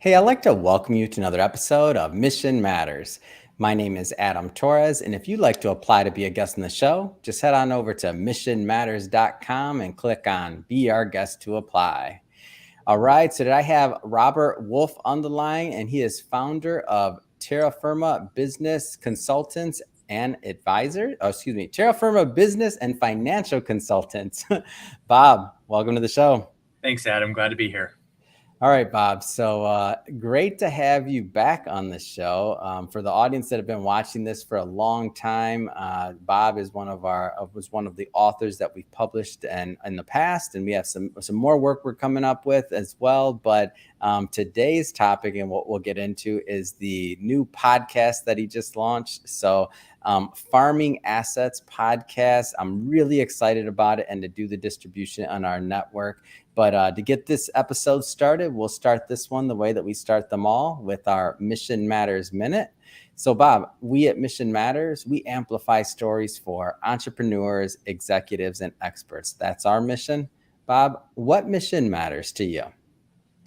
Hey, I'd like to welcome you to another episode of Mission Matters. My name is Adam Torres, and if you'd like to apply to be a guest on the show, just head on over to missionmatters.com and click on Be Our Guest to apply. All right, so today I have Robert Wolf on the line, and he is founder of Terra Firma Business Consultants and Advisor. Terra Firma Business and Financial Consultants. Bob, welcome to the show. Thanks, Adam. Glad to be here. All right, Bob. So great to have you back on the show. For the audience that have been watching this for a long time, Bob is was one of the authors that we've published in the past, and we have some more work we're coming up with as well. But today's topic and what we'll get into is the new podcast that he just launched. So Farming Assets podcast. I'm really excited about it and to do the distribution on our network. But to get this episode started, we'll start this one the way that we start them all with our Mission Matters Minute. So, Bob, we at Mission Matters, we amplify stories for entrepreneurs, executives, and experts. That's our mission. Bob, what mission matters to you?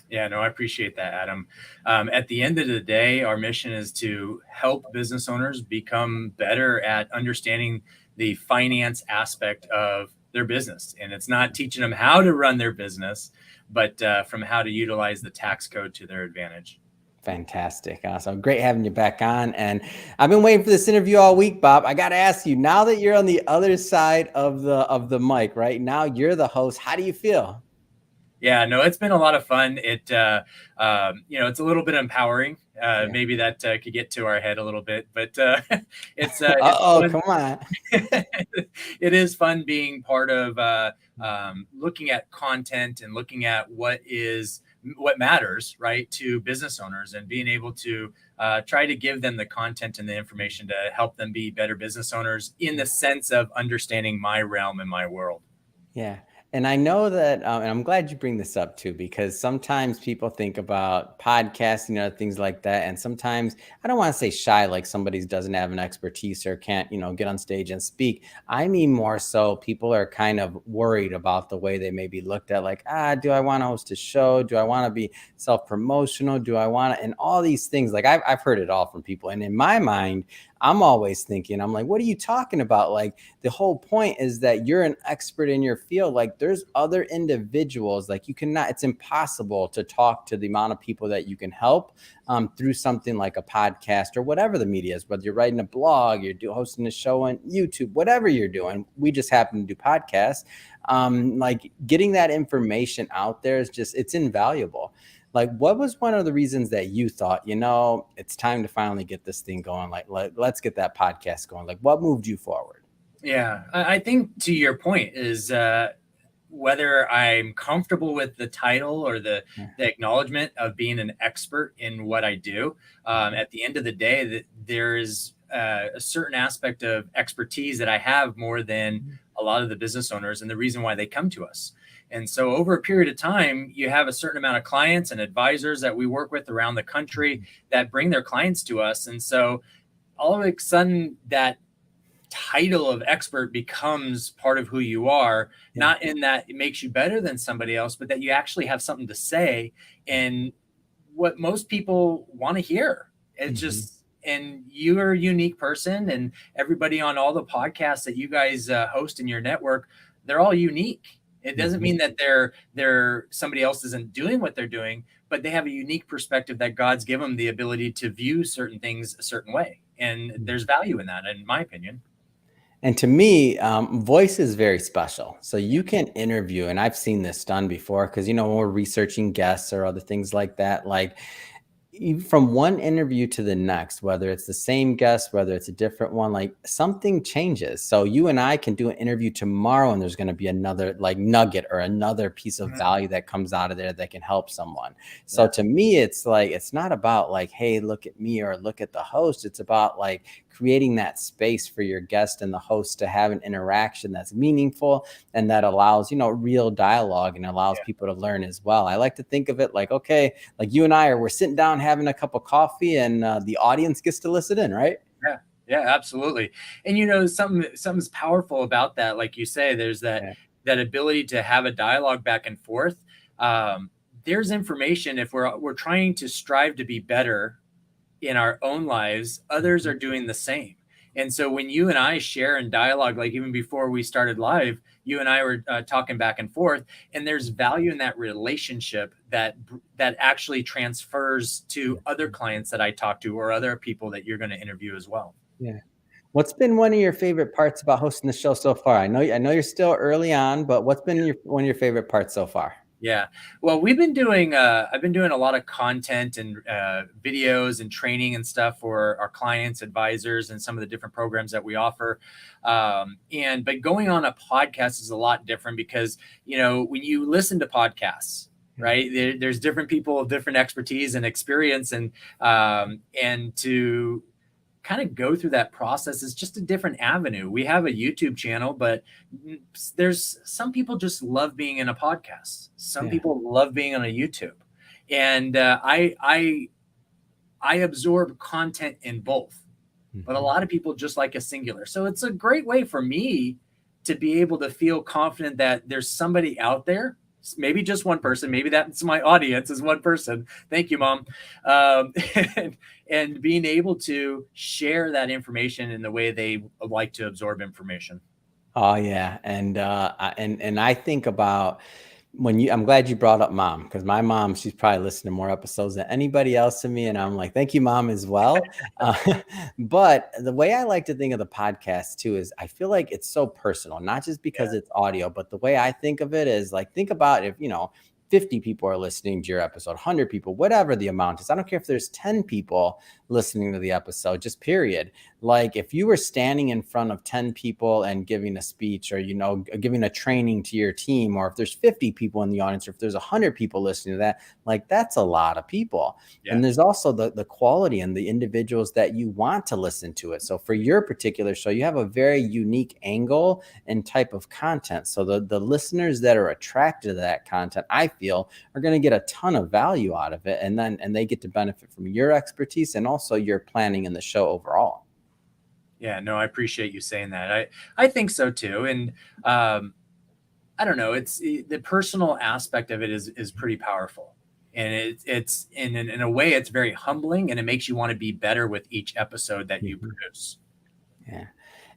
Yeah, no, I appreciate that, Adam. At the end of the day, our mission is to help business owners become better at understanding the finance aspect of their business. And it's not teaching them how to run their business, but from how to utilize the tax code to their advantage. Fantastic. Awesome. Great having you back on. And I've been waiting for this interview all week, Bob. I got to ask you, now that you're on the other side of the mic, right now, you're the host. How do you feel? Yeah, no, it's been a lot of fun. It's a little bit empowering. Maybe that could get to our head a little bit, but it's come on. It is fun being part of looking at content and looking at what matters, right, to business owners, and being able to try to give them the content and the information to help them be better business owners in the sense of understanding my realm and my world. Yeah. And I know that, and I'm glad you bring this up too, because sometimes people think about podcasting and things like that. And sometimes I don't want to say shy, like somebody doesn't have an expertise or can't, get on stage and speak. I mean, more so people are kind of worried about the way they may be looked at, like, do I want to host a show? Do I want to be self-promotional? Do I want to, and all these things, like I've heard it all from people. And in my mind, I'm always thinking, I'm like, what are you talking about? Like, the whole point is that you're an expert in your field. Like, there's other individuals, like it's impossible to talk to the amount of people that you can help through something like a podcast or whatever the media is, whether you're writing a blog, you're hosting a show on YouTube, whatever you're doing. We just happen to do podcasts. Like, getting that information out there is it's invaluable. Like, what was one of the reasons that you thought, it's time to finally get this thing going? Like, let's get that podcast going. Like, what moved you forward? Yeah, I think to your point is whether I'm comfortable with the title or the acknowledgement of being an expert in what I do. At the end of the day, that there is a certain aspect of expertise that I have more than a lot of the business owners, and the reason why they come to us. And so over a period of time, you have a certain amount of clients and advisors that we work with around the country that bring their clients to us. And so all of a sudden, that title of expert becomes part of who you are, not in that it makes you better than somebody else, but that you actually have something to say and what most people want to hear. It's just, and you're a unique person, and everybody on all the podcasts that you guys host in your network, they're all unique. It doesn't mean that they're somebody else isn't doing what they're doing, but they have a unique perspective that God's given them the ability to view certain things a certain way. And there's value in that, in my opinion. And to me, voice is very special. So you can interview, and I've seen this done before, because, when we're researching guests or other things like that, like, from one interview to the next, whether it's the same guest, whether it's a different one, like, something changes. So you and I can do an interview tomorrow, and there's going to be another like nugget or another piece of value that comes out of there that can help someone. So to me, it's like, it's not about like, hey, look at me or look at the host. It's about like creating that space for your guest and the host to have an interaction that's meaningful and that allows, real dialogue and allows people to learn as well. I like to think of it like, okay, like you and we're sitting down having a cup of coffee, and the audience gets to listen in, right? Yeah, absolutely. And something's powerful about that. Like you say, there's that ability to have a dialogue back and forth. there's information. If we're trying to strive to be better in our own lives, others are doing the same. And so when you and I share in dialogue, like even before we started live, you and I were talking back and forth, and there's value in that relationship that actually transfers to other clients that I talk to, or other people that you're going to interview as well. Yeah. What's been one of your favorite parts about hosting the show so far? I know you're still early on, but what's been one of your favorite parts so far? Yeah. Well, we've been doing, I've been doing a lot of content and videos and training and stuff for our clients, advisors, and some of the different programs that we offer. But going on a podcast is a lot different because, when you listen to podcasts, right, there's different people of different expertise and experience, and to kind of go through that process is just a different avenue. We have a YouTube channel, but there's some people just love being in a podcast. Some people love being on a YouTube, and I absorb content in both, but a lot of people just like a singular. So it's a great way for me to be able to feel confident that there's somebody out there, maybe just one person, maybe that's my audience is one person. Thank you, Mom. And being able to share that information in the way they like to absorb information. Oh yeah. And I think about I'm glad you brought up Mom, because my mom, she's probably listened to more episodes than anybody else to me. And I'm like, thank you, Mom, as well. But the way I like to think of the podcast too, is I feel like it's so personal, not just because it's audio, but the way I think of it is like, think about if, 50 people are listening to your episode, 100 people, whatever the amount is. I don't care if there's 10 people listening to the episode, just period. Like if you were standing in front of 10 people and giving a speech, or, giving a training to your team, or if there's 50 people in the audience, or if there's 100 people listening to that, like that's a lot of people. Yeah. And there's also the quality and the individuals that you want to listen to it. So for your particular show, you have a very unique angle and type of content. So the listeners that are attracted to that content, I feel, are going to get a ton of value out of it, and they get to benefit from your expertise and also your planning in the show overall. Yeah, no, I appreciate you saying that. I think so too. And I don't know, it's the personal aspect of it is pretty powerful, and it's in a way it's very humbling, and it makes you want to be better with each episode that you produce. Yeah.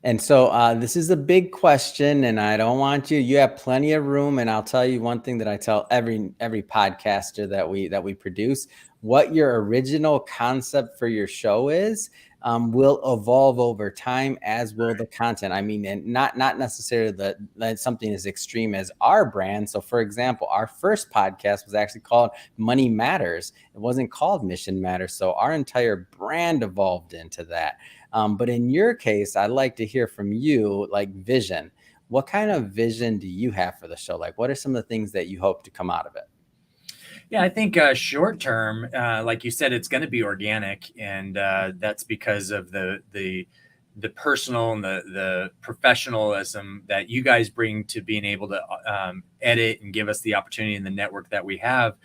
And so this is a big question, and I don't want you have plenty of room. And I'll tell you one thing that I tell every podcaster that we produce: what your original concept for your show is will evolve over time, as will the content. I mean, and not necessarily that something as extreme as our brand. So for example, our first podcast was actually called Money Matters. It wasn't called Mission Matters. So our entire brand evolved into that. But in your case, I'd like to hear from you, like vision. What kind of vision do you have for the show? Like, what are some of the things that you hope to come out of it? Yeah, I think short term, like you said, it's going to be organic, and that's because of the personal and the professionalism that you guys bring to being able to edit and give us the opportunity in the network that we have.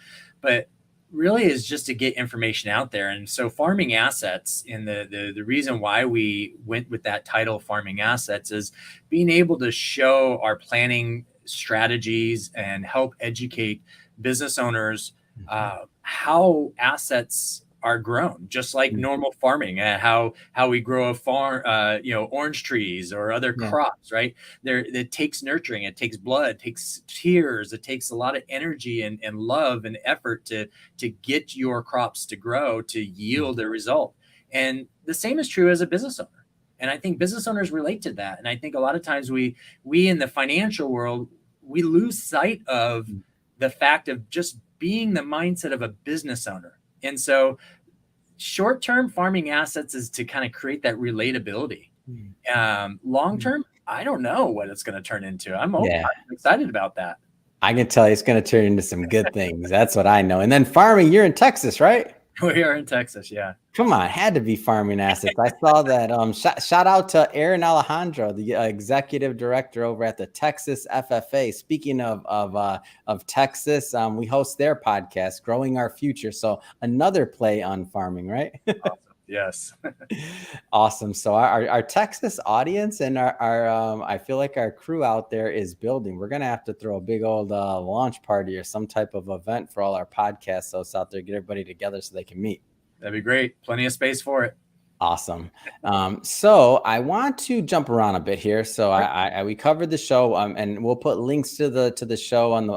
But really is just to get information out there. And so farming assets, and the reason why we went with that title, farming assets, is being able to show our planning strategies and help educate business owners how assets are grown, just like normal farming, and how we grow a farm, orange trees or other crops, right? It takes nurturing, it takes blood, it takes tears, it takes a lot of energy and love and effort to get your crops to grow, to yield a result. And the same is true as a business owner. And I think business owners relate to that. And I think a lot of times we in the financial world, we lose sight of the fact of just being the mindset of a business owner. And so short-term farming assets is to kind of create that relatability. Long-term, I don't know what it's going to turn into. I'm excited about that. I can tell you it's going to turn into some good things. That's what I know. And then farming, you're in Texas, right? We are in Texas, yeah. Come on, had to be farming assets. I saw that. Shout out to Aaron Alejandro, the executive director over at the Texas FFA. Speaking of Texas, we host their podcast, Growing Our Future. So another play on farming, right? Awesome. Yes. Awesome. So our Texas audience and our I feel like our crew out there is building. We're gonna have to throw a big old launch party or some type of event for all our podcast hosts out there. Get everybody together so they can meet. That'd be great. Plenty of space for it. Awesome. So I want to jump around a bit here. So we covered the show, and we'll put links to the show on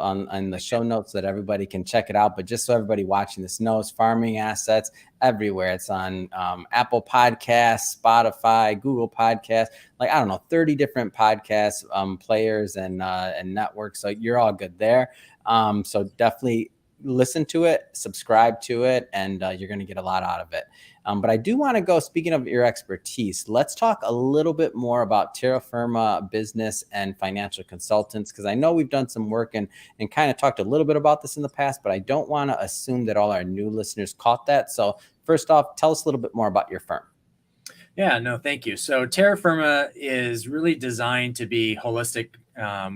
the show notes so that everybody can check it out. But just so everybody watching this knows, farming assets everywhere. It's on Apple Podcasts, Spotify, Google Podcasts. Like I don't know, 30 different podcast players and networks. So you're all good there. So definitely listen to it, subscribe to it, and you're going to get a lot out of it. But I do want to go, speaking of your expertise, let's talk a little bit more about Terra Firma business and financial consultants, because I know we've done some work and kind of talked a little bit about this in the past, but I don't want to assume that all our new listeners caught that. So first off, tell us a little bit more about your firm. Yeah, no, thank you. So Terra Firma is really designed to be holistic.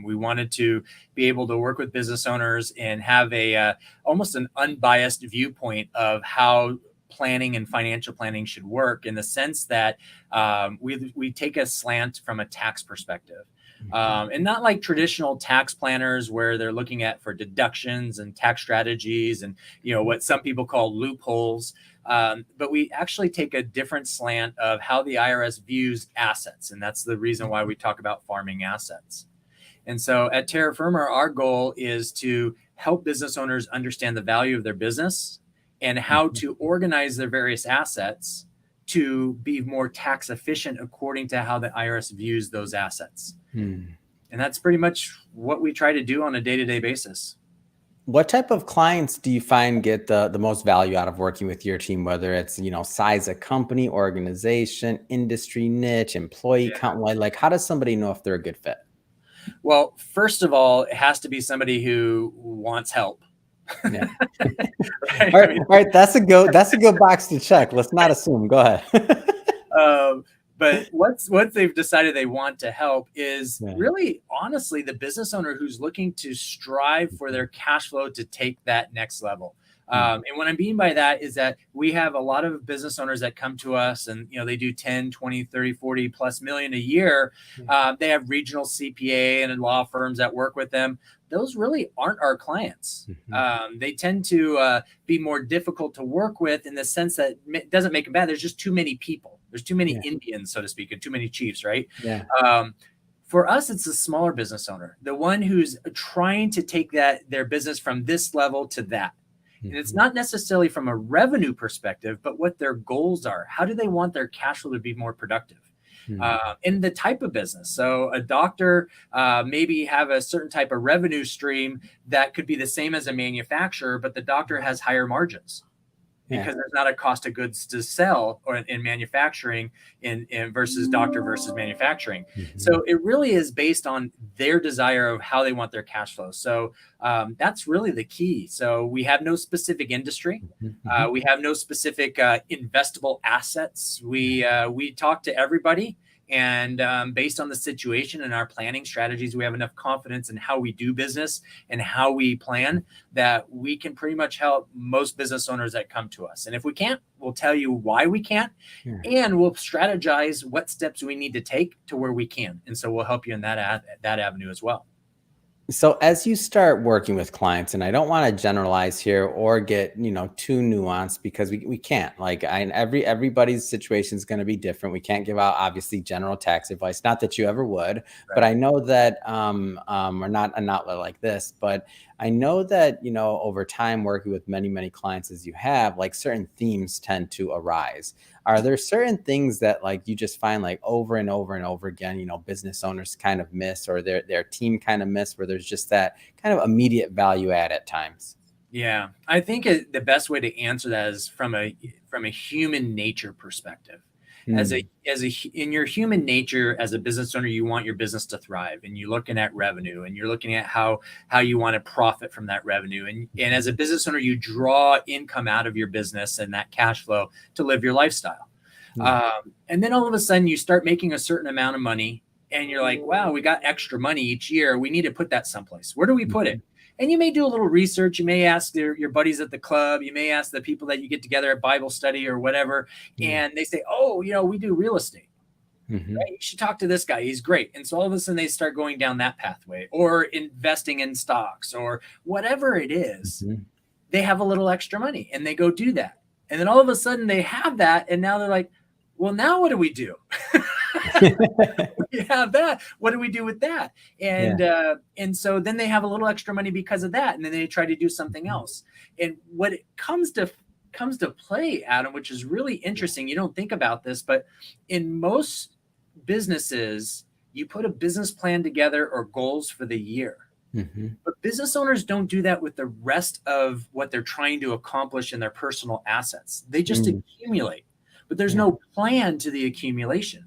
We wanted to be able to work with business owners and have a almost an unbiased viewpoint of how planning and financial planning should work, in the sense that we take a slant from a tax perspective. And not like traditional tax planners where they're looking at for deductions and tax strategies and what some people call loopholes. But we actually take a different slant of how the IRS views assets. And that's the reason why we talk about farming assets. And so at Terra Firma, our goal is to help business owners understand the value of their business and how to organize their various assets to be more tax efficient according to how the IRS views those assets. And that's pretty much what we try to do on a day-to-day basis. What type of clients do you find get the most value out of working with your team, whether it's, size of company, organization, industry niche, employee count? Like, how does somebody know if they're a good fit? Well, first of all, it has to be somebody who wants help. Yeah. Right? All right. That's a good box to check. Let's not assume. Go ahead. But once they've decided they want to help is really, honestly, the business owner who's looking to strive for their cash flow to take that next level. And what I mean by that is that we have a lot of business owners that come to us and, they do 10, 20, 30, 40 plus million a year. They have regional CPA and law firms that work with them. Those really aren't our clients. They tend to be more difficult to work with, in the sense that it doesn't make them bad. There's just too many people. There's too many Indians, so to speak, and too many chiefs, right? For us, it's a smaller business owner, the one who's trying to take their business from this level to that. And it's not necessarily from a revenue perspective, but what their goals are. How do they want their cash flow to be more productive? In the type of business. So a doctor maybe have a certain type of revenue stream that could be the same as a manufacturer, but the doctor has higher margins because there's not a cost of goods to sell or in manufacturing in versus doctor versus manufacturing. So it really is based on their desire of how they want their cash flow. So that's really the key. So we have no specific industry. We have no specific investable assets. We talk to everybody. And based on the situation and our planning strategies, we have enough confidence in how we do business and how we plan that we can pretty much help most business owners that come to us. And if we can't, we'll tell you why we can't, and we'll strategize what steps we need to take to where we can. And so we'll help you in that avenue as well. So as you start working with clients, and I don't want to generalize here or get, too nuanced, because we can't, everybody's situation is going to be different. We can't give out obviously general tax advice, not that you ever would, but I know that, or not an outlet like this, but I know that, over time working with many, many clients as you have, certain themes tend to arise. Are there certain things that you just find over and over and over again, business owners kind of miss, or their team kind of miss, where there's just that kind of immediate value add at times? Yeah, I think the best way to answer that is from a human nature perspective. In your human nature as a business owner, you want your business to thrive, and you're looking at revenue, and you're looking at how you want to profit from that revenue. And as a business owner, you draw income out of your business and that cash flow to live your lifestyle. And then all of a sudden you start making a certain amount of money, and you're like, wow, we got extra money each year. We need to put that someplace. Where do we put it? And you may do a little research. You may ask your buddies at the club. You may ask the people that you get together at Bible study or whatever. And they say, oh, we do real estate. Right? You should talk to this guy. He's great. And so all of a sudden they start going down that pathway, or investing in stocks or whatever it is. They have a little extra money and they go do that. And then all of a sudden they have that. And now they're like, well, now what do we do? We have that. What do we do with that? And so then they have a little extra money because of that. And then they try to do something else. And what it comes to play, Adam, which is really interesting. You don't think about this, but in most businesses, you put a business plan together or goals for the year. But business owners don't do that with the rest of what they're trying to accomplish in their personal assets. They just accumulate, but there's no plan to the accumulation.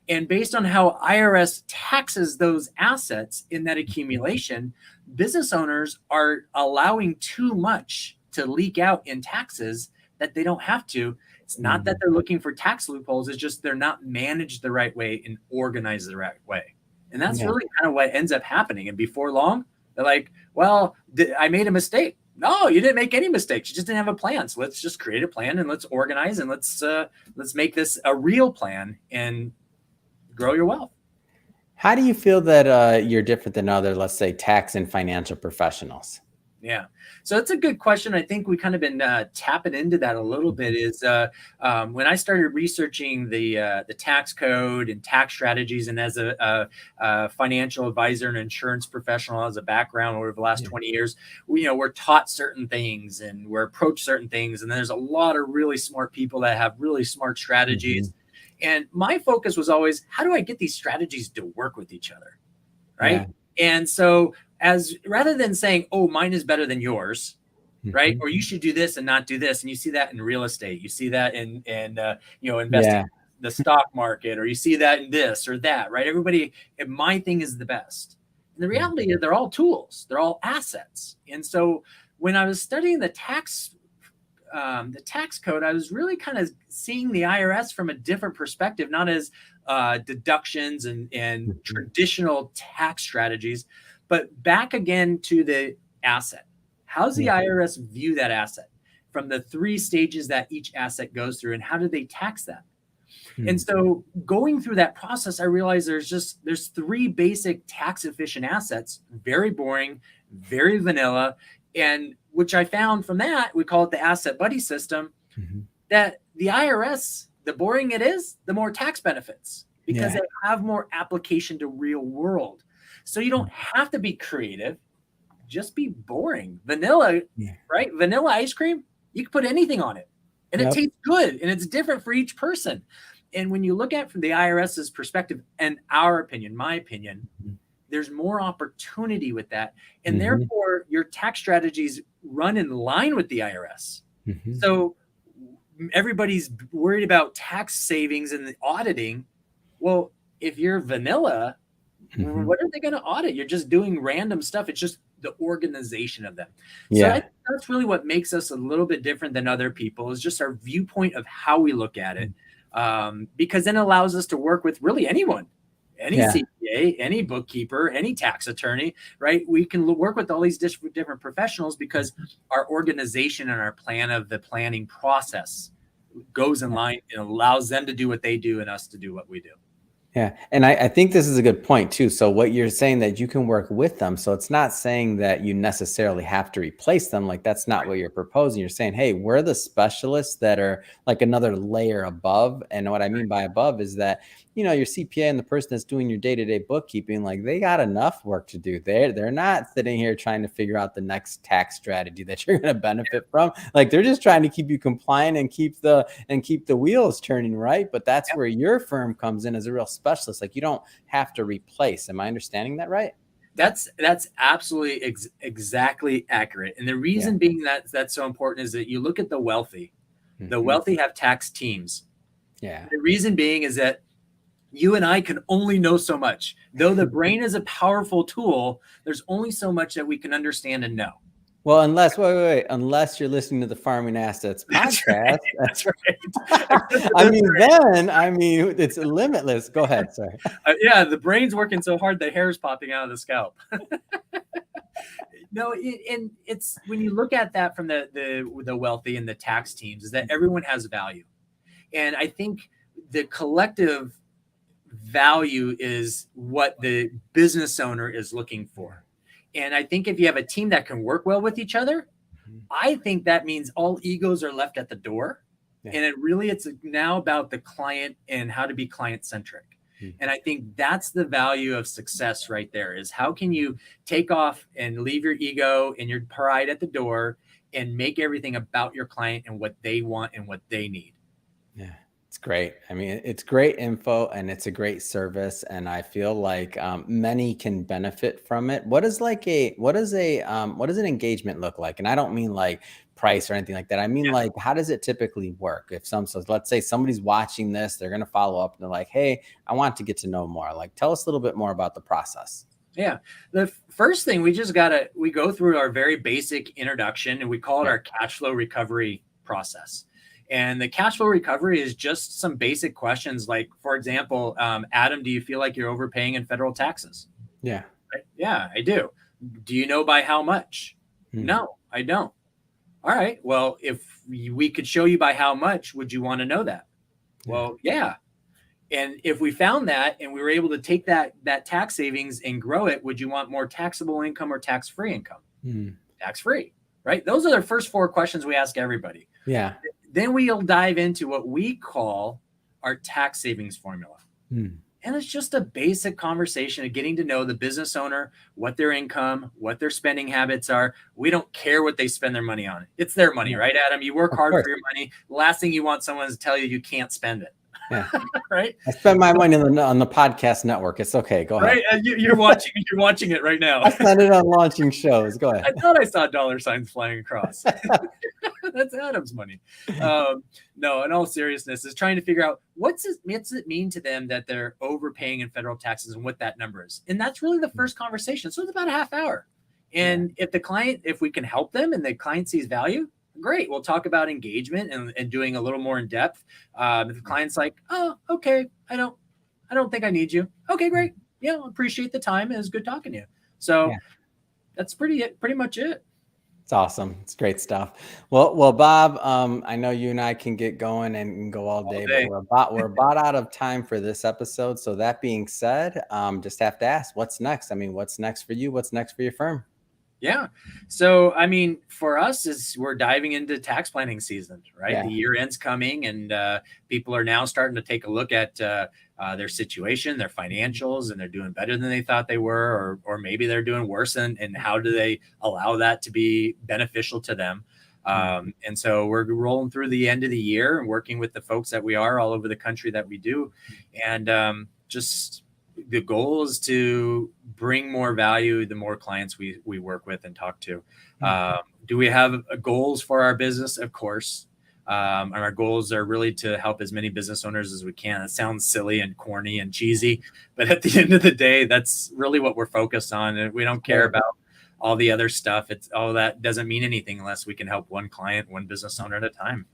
And based on how IRS taxes those assets in that accumulation, business owners are allowing too much to leak out in taxes that they don't have to. It's not that they're looking for tax loopholes. It's just they're not managed the right way and organized the right way. And that's really kind of what ends up happening. And before long, they're like, well, I made a mistake. No, you didn't make any mistakes. You just didn't have a plan. So let's just create a plan and let's organize and let's make this a real plan and grow your wealth. How do you feel that you're different than other, let's say, tax and financial professionals? Yeah. So that's a good question. I think we kind of been tapping into that a little bit is when I started researching the tax code and tax strategies, and as a financial advisor and insurance professional as a background over the last 20 years, we're taught certain things and we're approached certain things. And there's a lot of really smart people that have really smart strategies. And my focus was always, how do I get these strategies to work with each other? Right. And so rather than saying, oh, mine is better than yours, right? Or you should do this and not do this. And you see that in real estate. You see that in investing in the stock market, or you see that in this or that, right? Everybody, my thing is the best. And the reality is they're all tools. They're all assets. And so when I was studying the tax code, I was really kind of seeing the IRS from a different perspective, not as deductions and traditional tax strategies, but back again to the asset. How's the IRS view that asset from the 3 stages that each asset goes through, and how do they tax that? And so going through that process, I realized there's 3 basic tax efficient assets, very boring, very vanilla, and which I found from that, we call it the asset buddy system, that the IRS, the boring it is, the more tax benefits, because they have more application to real world. So you don't have to be creative, just be boring. Vanilla, right? Vanilla ice cream, you can put anything on it and it tastes good and it's different for each person. And when you look at it from the IRS's perspective, and our opinion, my opinion, there's more opportunity with that. And therefore your tax strategies run in line with the IRS. So everybody's worried about tax savings and the auditing. Well, if you're vanilla, what are they going to audit? You're just doing random stuff. It's just the organization of them. So I think that's really what makes us a little bit different than other people, is just our viewpoint of how we look at it. Because then it allows us to work with really anyone, any CPA, any bookkeeper, any tax attorney, right? We can work with all these different professionals because our organization and our plan of the planning process goes in line and allows them to do what they do and us to do what we do. Yeah. And I think this is a good point too. So what you're saying, that you can work with them. So it's not saying that you necessarily have to replace them. Like, that's not what you're proposing. You're saying, hey, we're the specialists that are like another layer above. And what I mean by above is that, your CPA and the person that's doing your day-to-day bookkeeping, like, they got enough work to do. They're not sitting here trying to figure out the next tax strategy that you're going to benefit from. Like, they're just trying to keep you compliant and keep the wheels turning, right? But that's where your firm comes in as a real specialist. Like, you don't have to replace. Am I understanding that right? That's absolutely exactly accurate. And the reason being that's so important is that you look at the wealthy. The wealthy have tax teams. Yeah. The reason being is that you and I can only know so much. Though the brain is a powerful tool, there's only so much that we can understand and know. Well, unless you're listening to the Farming Assets podcast. That's right. It's limitless. Go ahead, sorry. The brain's working so hard the hair's popping out of the scalp. No, and it's when you look at that from the wealthy and the tax teams, is that everyone has value. And I think the collective value is what the business owner is looking for. And I think if you have a team that can work well with each other, I think that means all egos are left at the door. Yeah. And it's now about the client and how to be client centric. And I think that's the value of success right there, is how can you take off and leave your ego and your pride at the door and make everything about your client and what they want and what they need. Yeah, it's great. I mean, it's great info and it's a great service. And I feel like many can benefit from it. What does an engagement look like? And I don't mean like price or anything like that. I mean, like, how does it typically work? If so let's say somebody's watching this, they're going to follow up and they're like, hey, I want to get to know more. Like, tell us a little bit more about the process. Yeah. The first thing we go through our very basic introduction, and we call it our cash flow recovery process. And the cash flow recovery is just some basic questions. Like, for example, Adam, do you feel like you're overpaying in federal taxes? Yeah. Right? Yeah, I do. Do you know by how much? No, I don't. All right. Well, if we could show you by how much, would you want to know that? Well, yeah. And if we found that and we were able to take that tax savings and grow it, would you want more taxable income or tax-free income? Tax-free, right? Those are the first 4 questions we ask everybody. Yeah. Then we'll dive into what we call our tax savings formula. And it's just a basic conversation of getting to know the business owner, what their income, what their spending habits are. We don't care what they spend their money on. It's their money, right, Adam? You work hard for your money. The last thing you want someone to tell you can't spend it. Yeah. Right. I spend my money on the podcast network. It's okay. Go ahead. Right. You're watching it right now. I spend it on launching shows. Go ahead. I thought I saw dollar signs flying across. That's Adam's money. No, in all seriousness, is trying to figure out what's it mean to them that they're overpaying in federal taxes and what that number is. And that's really the first conversation. So it's about a half hour. And if we can help them and the client sees value, great. We'll talk about engagement and doing a little more in depth. If the client's like, oh, okay, I don't think I need you. Okay, great. Yeah, appreciate the time. It was good talking to you. So that's pretty much it. It's awesome. It's great stuff. Well, Bob, I know you and I can get going and go all day. But we're about out of time for this episode. So that being said, just have to ask, what's next? I mean, what's next for you? What's next for your firm? Yeah. So, I mean, for us, we're diving into tax planning season, right? Yeah. The year end's coming and people are now starting to take a look at their situation, their financials, and they're doing better than they thought they were, or maybe they're doing worse. And how do they allow that to be beneficial to them? And so we're rolling through the end of the year and working with the folks that we are all over the country that we do. And just the goal is to bring more value the more clients we work with and talk to. Do we have goals for our business? Of course. And our goals are really to help as many business owners as we can. It sounds silly and corny and cheesy, but at the end of the day, that's really what we're focused on. And we don't care about all the other stuff. It's all that doesn't mean anything unless we can help one client, one business owner at a time.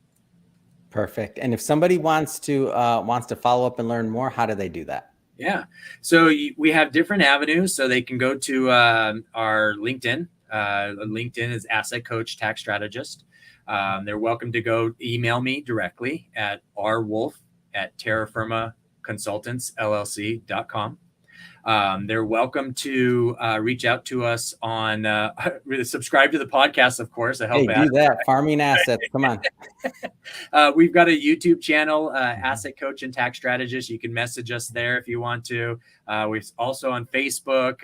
Perfect. And if somebody wants to follow up and learn more, how do they do that? Yeah. So we have different avenues. So they can go to our LinkedIn. LinkedIn is Asset Coach Tax Strategist. They're welcome to go email me directly at rwolf@terrafirmaconsultantsllc.com. They're welcome to reach out to us on subscribe to the podcast, of course. I help do that. Farming assets. Come on. We've got a YouTube channel, Asset Coach and Tax Strategist. You can message us there if you want to. We're also on Facebook,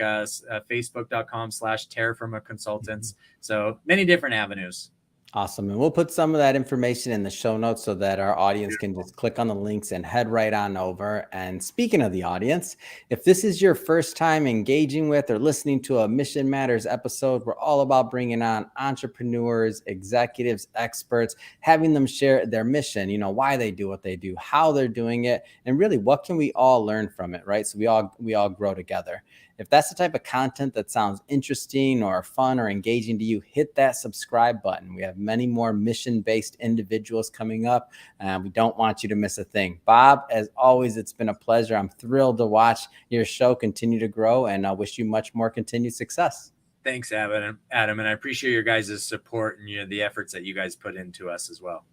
facebook.com/terrafirmaconsultants. So many different avenues. Awesome. And we'll put some of that information in the show notes so that our audience can just click on the links and head right on over. And speaking of the audience, if this is your first time engaging with or listening to a Mission Matters episode, we're all about bringing on entrepreneurs, executives, experts, having them share their mission, why they do what they do, how they're doing it, and really what can we all learn from it, right? So we all grow together. If that's the type of content that sounds interesting or fun or engaging to you, hit that subscribe button. We have many more mission-based individuals coming up, and we don't want you to miss a thing. Bob, as always, it's been a pleasure. I'm thrilled to watch your show continue to grow, and I wish you much more continued success. Thanks, Adam. And I appreciate your guys' support and the efforts that you guys put into us as well.